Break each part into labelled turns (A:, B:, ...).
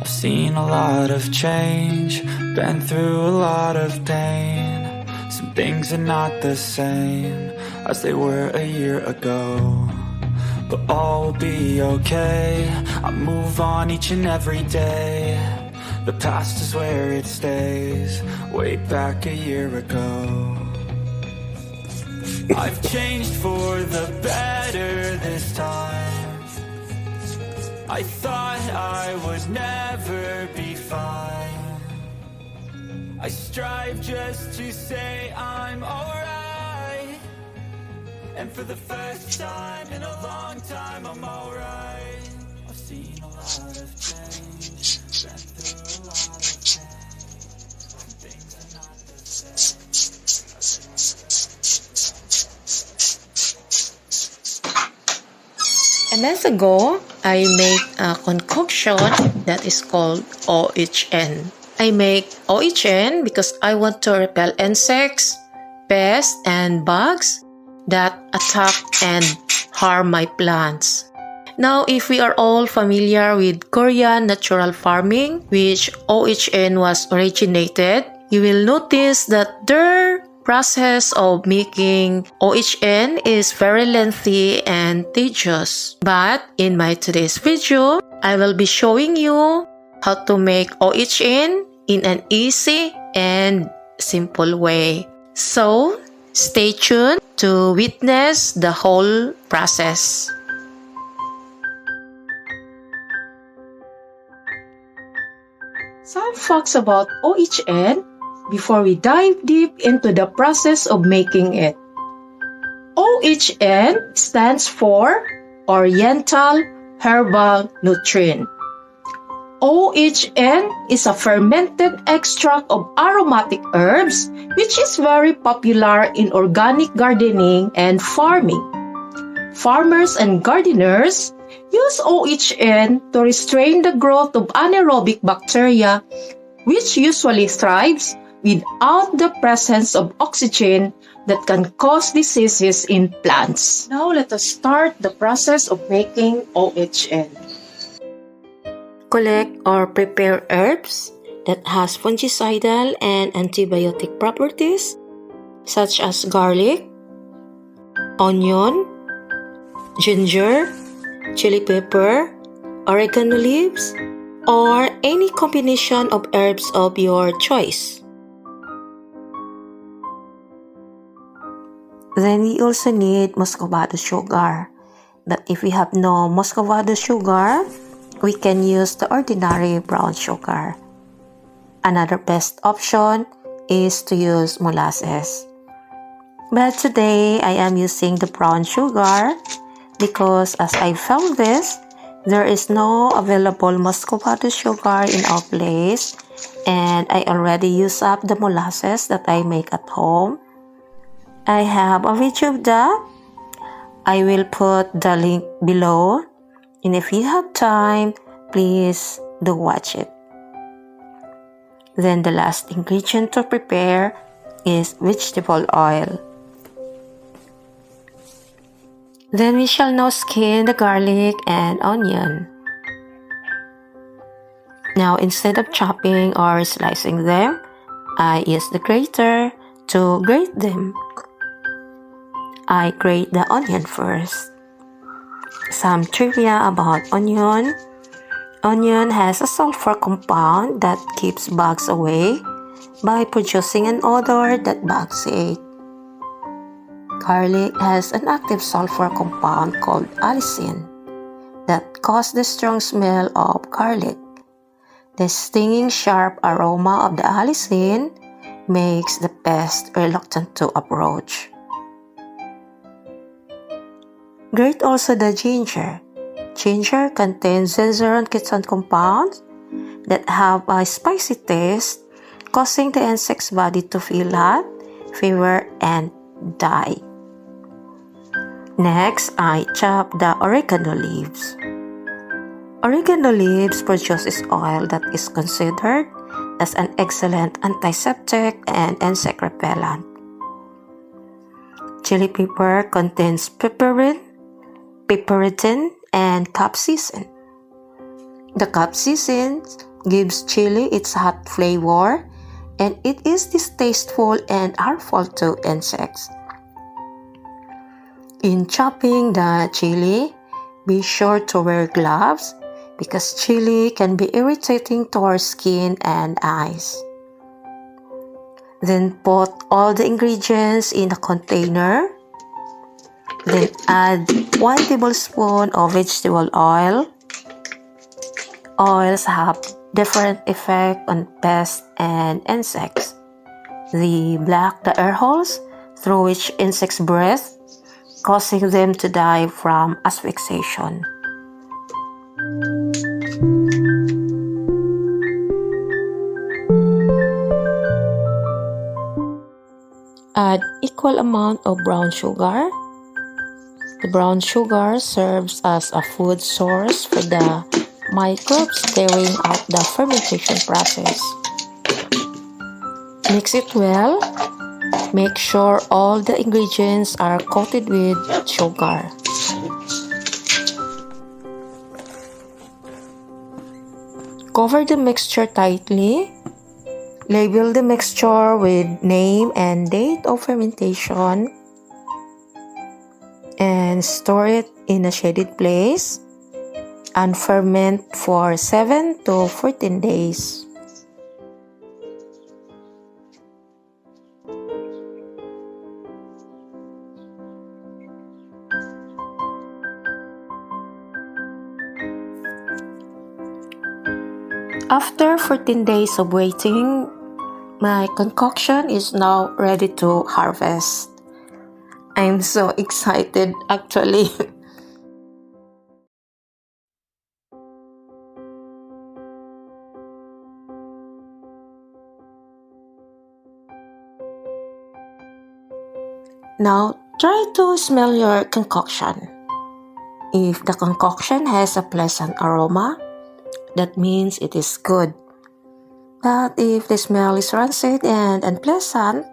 A: I've seen a lot of change, been through a lot of pain. Some things are not the same as they were a year ago, but all will be okay. I move on each and every day. The past is where it stays, way back a year ago. I've changed for the better this time. I thought I would never be fine. I strive just to say I'm alright, and for the first time in a long time I'm alright. I've seen a lot of change, been through a lot of pain. Some things are not the same.
B: A month ago, I made a concoction that is called OHN. I make OHN because I want to repel insects, pests, and bugs that attack and harm my plants. Now, if we are all familiar with Korean natural farming, which OHN was originated, you will notice that their process of making OHN is very lengthy and tedious. But in my today's video, I will be showing you how to make OHN in an easy and simple way. So, stay tuned to witness the whole process. Some facts about OHN before we dive deep into the process of making it. OHN stands for Oriental Herbal Nutrient. OHN is a fermented extract of aromatic herbs which is very popular in organic gardening and farming. Farmers and gardeners use OHN to restrain the growth of anaerobic bacteria which usually thrives without the presence of oxygen that can cause diseases in plants. Now let us start the process of making OHN. Collect or prepare herbs that has fungicidal and antibiotic properties such as garlic, onion, ginger, chili pepper, oregano leaves, or any combination of herbs of your choice. Then we also need muscovado sugar. But if we have no muscovado sugar, we can use the ordinary brown sugar. Another best option is to use molasses. But today I am using the brown sugar because as I found this, there is no available muscovado sugar in our place and I already used up the molasses that I make at home. I have a video of that. I will put the link below, and if you have time, please do watch it. Then the last ingredient to prepare is vegetable oil. Then we shall now skin the garlic and onion. Now instead of chopping or slicing them, I use the grater to grate them. I grate the onion first. Some trivia about onion. Onion has a sulfur compound that keeps bugs away by producing an odor that bugs hate. Garlic has an active sulfur compound called allicin that causes the strong smell of garlic. The stinging sharp aroma of the allicin makes the pest reluctant to approach. Grate also the ginger. Ginger contains zenzeron-ketone compounds that have a spicy taste, causing the insect's body to feel hot, fever, and die. Next, I chop the oregano leaves. Oregano leaves produces oil that is considered as an excellent antiseptic and insect repellent. Chili pepper contains piperin, piperidin, and capsaicin. The capsaicin gives chili its hot flavor, and it is distasteful and harmful to insects. In chopping the chili, be sure to wear gloves because chili can be irritating to our skin and eyes. Then put all the ingredients in a container. Then add 1 tablespoon of vegetable oil. Oils have different effect on pests and insects. They block the air holes through which insects breathe, causing them to die from asphyxiation. Add equal amount of brown sugar. The brown sugar serves as a food source for the microbes carrying out the fermentation process. Mix it well. Make sure all the ingredients are coated with sugar. Cover the mixture tightly. Label the mixture with name and date of fermentation. And store it in a shaded place and ferment for 7 to 14 days. After 14 days of waiting, my concoction is now ready to harvest. I'm so excited actually. Now, try to smell your concoction. If the concoction has a pleasant aroma, that means it is good. But if the smell is rancid and unpleasant,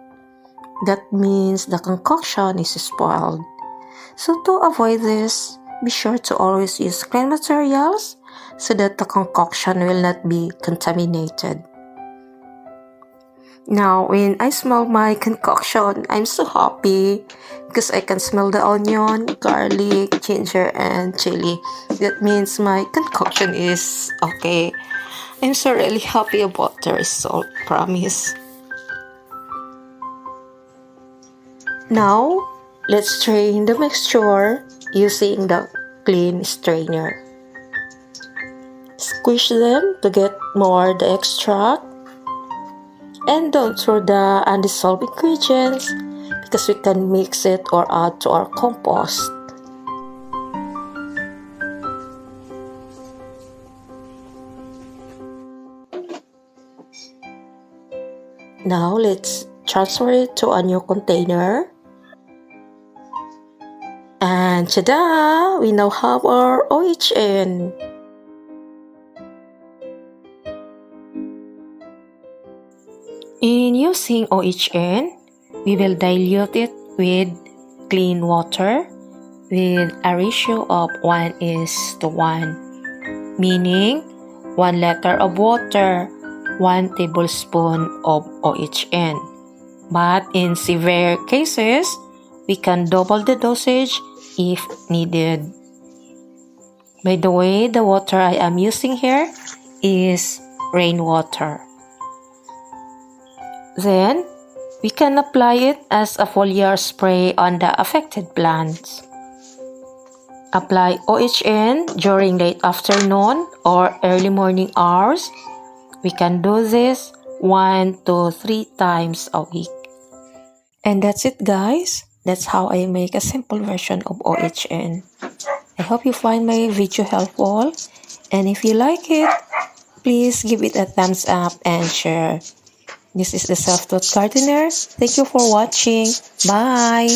B: that means the concoction is spoiled. So to avoid this, be sure to always use clean materials so that the concoction will not be contaminated. Now, when I smell my concoction, I'm so happy because I can smell the onion, garlic, ginger, and chili. That means my concoction is okay. I'm so really happy about the result, promise. Now, let's strain the mixture using the clean strainer. Squish them to get more the extract. And don't throw the undissolved ingredients because we can mix it or add to our compost. Now let's transfer it to a new container. And ta-da! We now have our OHN. In using OHN, we will dilute it with clean water with a ratio of 1:1, meaning 1 liter of water, 1 tablespoon of OHN. But in severe cases, we can double the dosage if needed. By the way, the water I am using here is rainwater. Then, we can apply it as a foliar spray on the affected plants. Apply OHN during late afternoon or early morning hours. We can do this 1 to 3 times a week. And that's it, guys. That's how I make a simple version of OHN. I hope you find my video helpful. And if you like it, please give it a thumbs up and share. This is the Self-Taught Gardener. Thank you for watching. Bye!